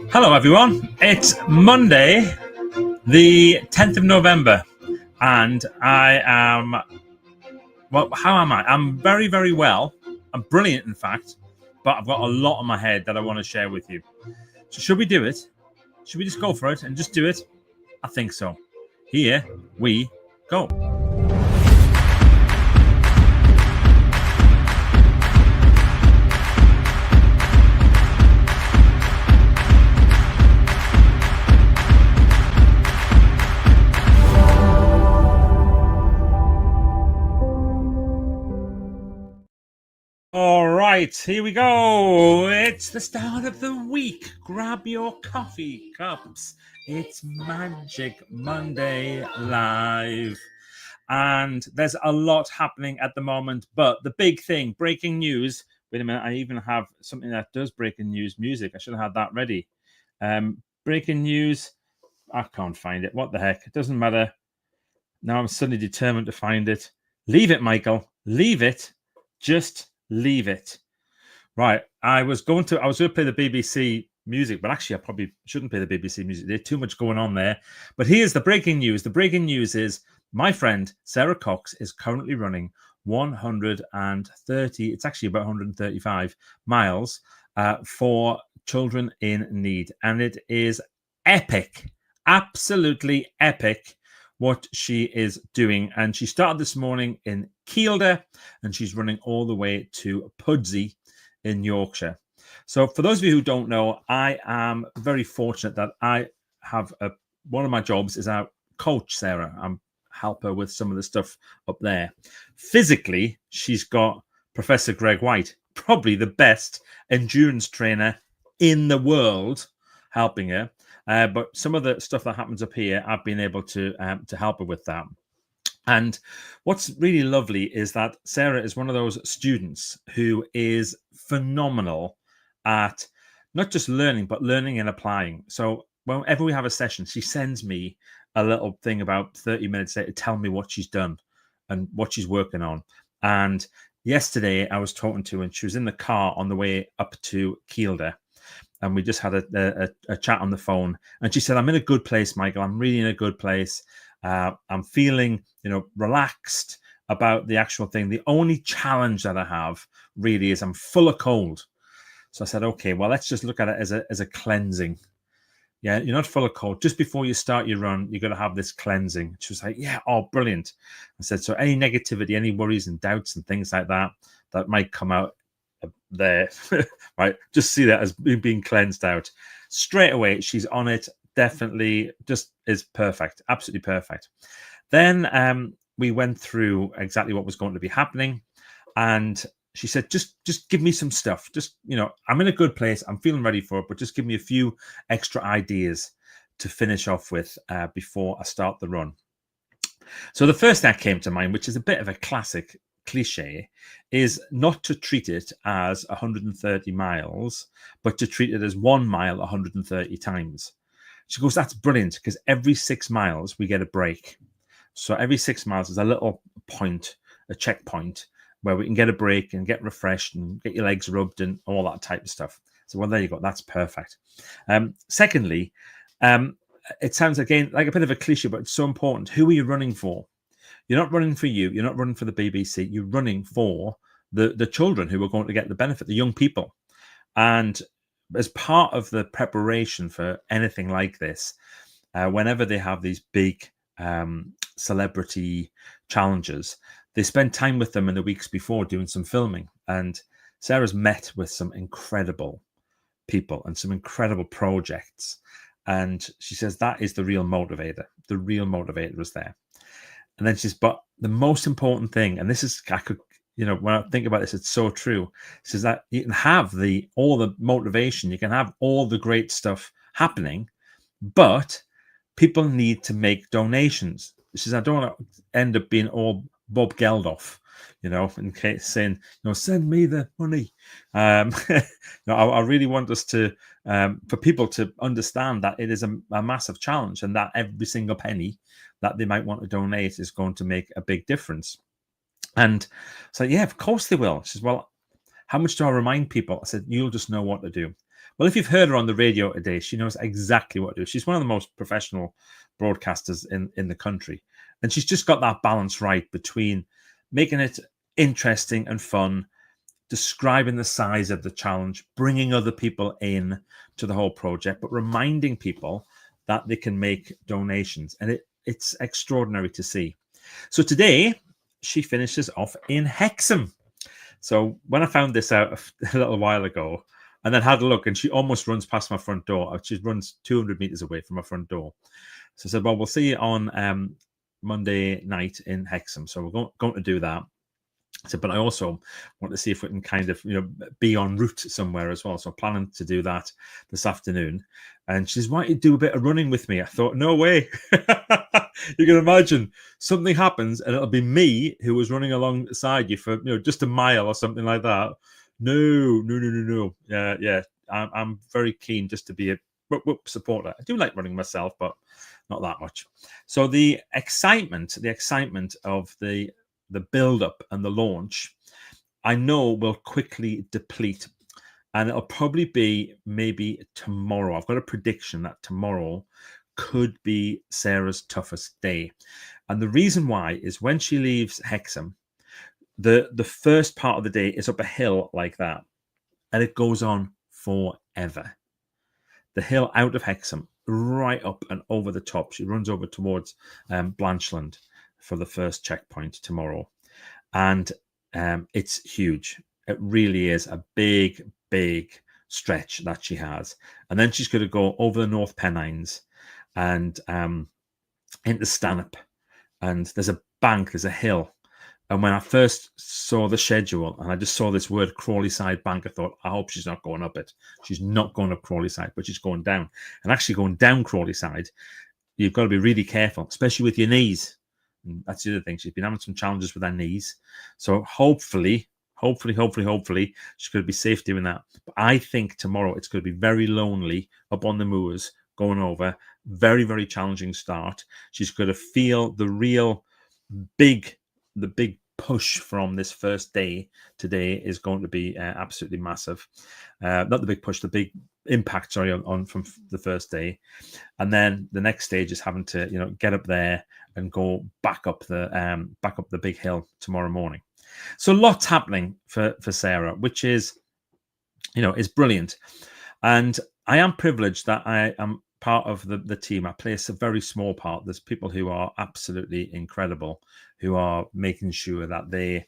Hello, everyone. It's Monday, the 10th of November, and I am. Well, how am I? I'm very, very well. I'm brilliant, in fact, but I've got a lot on my head that I want to share with you. So, should we do it? Should we just go for it and just do it? I think so. Here we go. All right, here we go. It's the start of the week. Grab your coffee cups. It's Magic Monday Live. And there's a lot happening at the moment, but the big thing, breaking news. Wait a minute, I even have something that does breaking news music. I should have had that ready. Breaking news. I can't find it. What the heck? It doesn't matter. Now I'm suddenly determined to find it. Leave it, Michael. Leave it. Just leave it. Right. I was going to play the BBC music, but actually I probably shouldn't play the BBC music. There's too much going on there. But here's the breaking news. The breaking news is my friend Sarah Cox is currently running 130, it's actually about 135 miles for children in need. And it is epic, absolutely epic what she is doing. And she started this morning in Kielder and she's running all the way to Pudsey in Yorkshire. So for those of you who don't know, I am very fortunate that I have one of my jobs is I coach Sarah. I'm help her with some of the stuff up there. Physically, she's got Professor Greg White, probably the best endurance trainer in the world, helping her. But some of the stuff that happens up here, I've been able to help her with that. And what's really lovely is that Sarah is one of those students who is phenomenal at not just learning, but learning and applying. So whenever we have a session, she sends me a little thing about 30 minutes later to tell me what she's done and what she's working on. And yesterday I was talking to her and she was in the car on the way up to Kielder. And we just had a chat on the phone. And she said, I'm in a good place, Michael. I'm really in a good place. I'm feeling, relaxed about the actual thing. The only challenge that I have really is I'm full of cold. So I said, okay, well, let's just look at it as a cleansing. Yeah, you're not full of cold. Just before you start your run, you're going to have this cleansing. She was like, yeah, oh, brilliant. I said, so any negativity, any worries and doubts and things like that might come out there, right? Just see that as being cleansed out. Straight away, she's on it. Definitely just is perfect. Absolutely perfect. Then we went through exactly what was going to be happening. And she said, just give me some stuff. Just, I'm in a good place. I'm feeling ready for it, but just give me a few extra ideas to finish off with before I start the run. So the first that came to mind, which is a bit of a classic cliche, is not to treat it as 130 miles, but to treat it as 1 mile 130 times. She goes, that's brilliant, because every 6 miles we get a break. So every 6 miles is a little point, a checkpoint, where we can get a break and get refreshed and get your legs rubbed and all that type of stuff. So, well, there you go. That's perfect. Secondly, it sounds, again, like a bit of a cliche, but it's so important. Who are you running for? You're not running for you. You're not running for the BBC. You're running for the children who are going to get the benefit, the young people. And as part of the preparation for anything like this, whenever they have these big celebrity challenges, they spend time with them in the weeks before doing some filming. And Sarah's met with some incredible people and some incredible projects. And she says that is the real motivator. The real motivator is there. And then she's, but the most important thing, and this is, when I think about this, it's so true. She says that you can have all the motivation, you can have all the great stuff happening, but people need to make donations. She says, I don't want to end up being all Bob Geldof, in case saying, send me the money. I really want us to, for people to understand that it is a massive challenge and that every single penny that they might want to donate is going to make a big difference. And so, yeah, of course they will. She says, well, how much do I remind people? I said, you'll just know what to do. Well, if you've heard her on the radio today, she knows exactly what to do. She's one of the most professional broadcasters in the country. And she's just got that balance right between making it interesting and fun, describing the size of the challenge, bringing other people in to the whole project, but reminding people that they can make donations. And it's extraordinary to see. So today, she finishes off in Hexham. So when I found this out a little while ago, and then had a look, and she almost runs past my front door. She runs 200 meters away from my front door. So I said, well, we'll see you on Monday night in Hexham. So we're going to do that. I said, but I also want to see if we can kind of, be en route somewhere as well. So I'm planning to do that this afternoon. And she says, why don't you do a bit of running with me? I thought, no way. You can imagine something happens and it'll be me who was running alongside you for, just a mile or something like that. No. Yeah. I'm very keen just to be a supporter. I do like running myself, but not that much. So the excitement of the build-up and the launch, I know will quickly deplete. And it'll probably be maybe tomorrow. I've got a prediction that tomorrow could be Sarah's toughest day. And the reason why is when she leaves Hexham, the first part of the day is up a hill like that, and it goes on forever. The hill out of Hexham, right up and over the top. She runs over towards Blanchland for the first checkpoint tomorrow, and it's huge. It really is a big stretch that she has, and then she's going to go over the North Pennines and into Stanhope, and there's a hill. And when I first saw the schedule and I just saw this word Crawley Side Bank, I thought, I hope she's not going up it. She's not going up Crawley Side, but she's going down. And actually going down Crawley Side, you've got to be really careful, especially with your knees. And that's the other thing. She's been having some challenges with her knees. So hopefully, she's going to be safe doing that. But I think tomorrow it's going to be very lonely up on the moors going over. Very, very challenging start. She's going to feel the big push from this first day today is going to be absolutely massive. Not the big push, the big impact, on from the first day. And then the next stage is having to, get up there and go back up the big hill tomorrow morning. So lots happening for Sarah, which is, is brilliant. And I am privileged that I am part of the team. I play a very small part. There's people who are absolutely incredible, who are making sure that they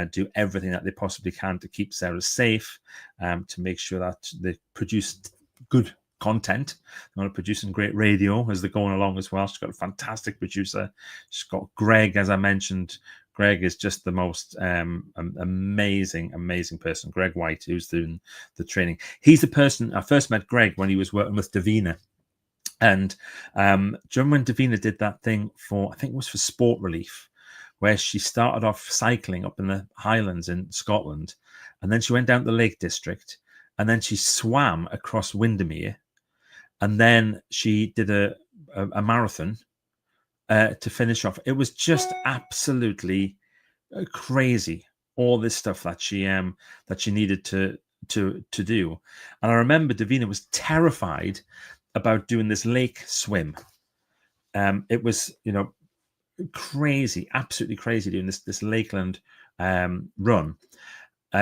do everything that they possibly can to keep Sarah safe, to make sure that they produce good content. They're producing great radio as they're going along as well. She's got a fantastic producer. She's got Greg, as I mentioned. Greg is just the most amazing person. Greg White, who's doing the training. He's the person I first met. Greg when he was working with Davina. And do you remember when Davina did that thing I think it was for Sport Relief, where she started off cycling up in the Highlands in Scotland, and then she went down to the Lake District, and then she swam across Windermere, and then she did a marathon to finish off. It was just absolutely crazy, all this stuff that she needed to do. And I remember Davina was terrified about doing this lake swim. It was, crazy, absolutely crazy doing this Lakeland swim.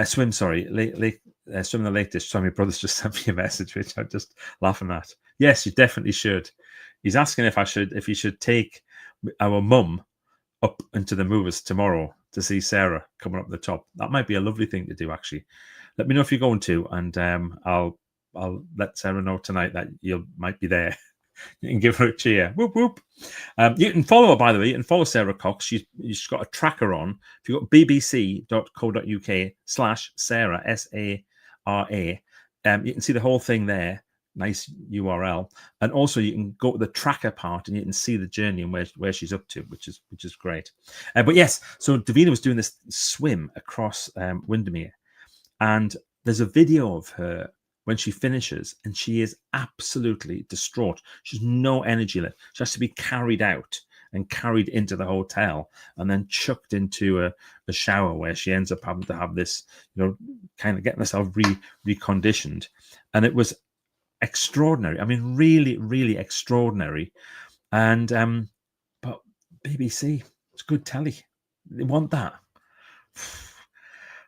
Swim in the Lake District. Sorry, my brother's just sent me a message, which I'm just laughing at. Yes, you definitely should. He's asking if he should take our mum up into the movers tomorrow to see Sarah coming up the top. That might be a lovely thing to do, actually. Let me know if you're going to, and I'll let Sarah know tonight that you might be there. You can give her a cheer. Whoop, whoop. You can follow her, by the way. You can follow Sarah Cox. She's got a tracker on. If you've got bbc.co.uk/Sarah, SARA, you can see the whole thing there. Nice URL. And also you can go to the tracker part and you can see the journey and where she's up to, which is great. But yes, so Davina was doing this swim across Windermere. And there's a video of her when she finishes, and she is absolutely distraught. She's no energy left. She has to be carried out. and carried into the hotel and then chucked into a shower where she ends up having to have this, kind of getting herself reconditioned. And it was extraordinary. I mean, really, really extraordinary. And but BBC, it's good telly. They want that.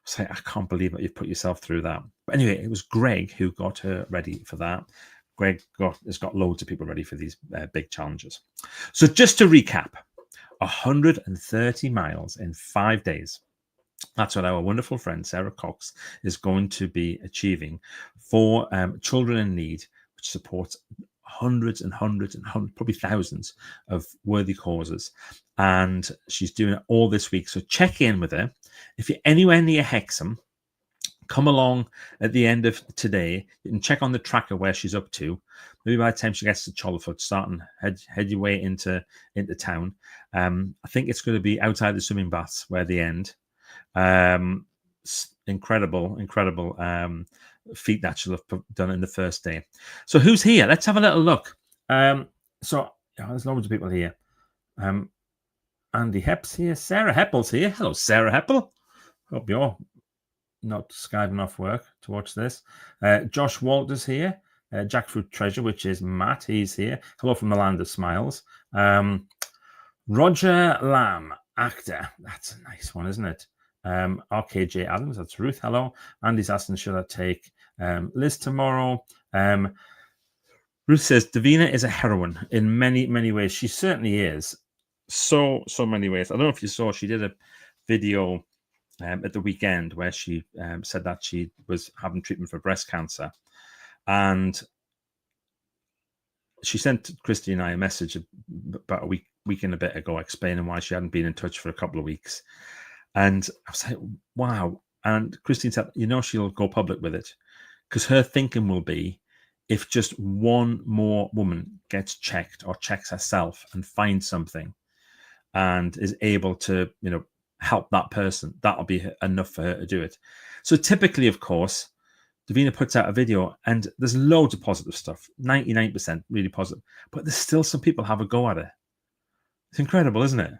Say, I can't believe that you've put yourself through that. But anyway, it was Greg who got her ready for that. Greg has got loads of people ready for these big challenges. So just to recap, 130 miles in 5 days. That's what our wonderful friend Sarah Cox is going to be achieving for children in need, which supports hundreds and hundreds and hundreds, probably thousands of worthy causes. And she's doing it all this week. So check in with her. If you're anywhere near Hexham, come along at the end of today. You can check on the tracker where she's up to. Maybe by the time she gets to Chollerford, start and head your way into town. I think it's going to be outside the swimming baths where they end. Incredible feat that she'll have done in the first day. So who's here? Let's have a little look. There's loads of people here. Andy Hepp's here. Sarah Heppel's here. Hello, Sarah Heppel. Hope you're not skiving off work to watch this. Josh Walters here. Jackfruit Treasure, which is Matt. He's here. Hello from the Land of Smiles. Roger Lamb, actor. That's a nice one, isn't it? RKJ Adams, that's Ruth. Hello. Andy's asking, should I take Liz tomorrow? Ruth says, Davina is a heroine in many, many ways. She certainly is. So many ways. I don't know if you saw, she did a video at the weekend where she said that she was having treatment for breast cancer. And she sent Christy and I a message about a week and a bit ago explaining why she hadn't been in touch for a couple of weeks. And I was like, wow. And Christine said, she'll go public with it because her thinking will be if just one more woman gets checked or checks herself and finds something and is able to, help that person, that'll be enough for her to do it. So typically, of course, Davina puts out a video and there's loads of positive stuff, 99% really positive, but there's still some people have a go at it. It's incredible, isn't it?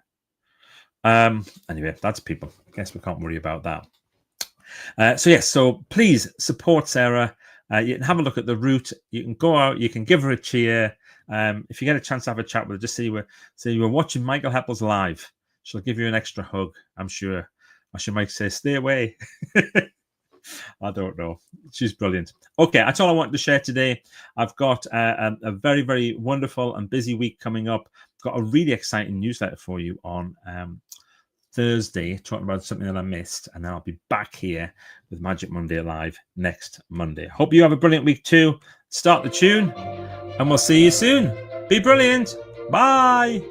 Anyway, that's people. I guess we can't worry about that. So please support Sarah. You can have a look at the route. You can go out. You can give her a cheer. If you get a chance to have a chat with her, just say you were watching Michael Heppel's live. She'll give you an extra hug, I'm sure. Or she might say, stay away. I don't know. She's brilliant. Okay, that's all I wanted to share today. I've got a very, very wonderful and busy week coming up. I've got a really exciting newsletter for you on Thursday, talking about something that I missed, and then I'll be back here with Magic Monday Live next Monday. Hope you have a brilliant week too. Start the tune, and we'll see you soon. Be brilliant. Bye.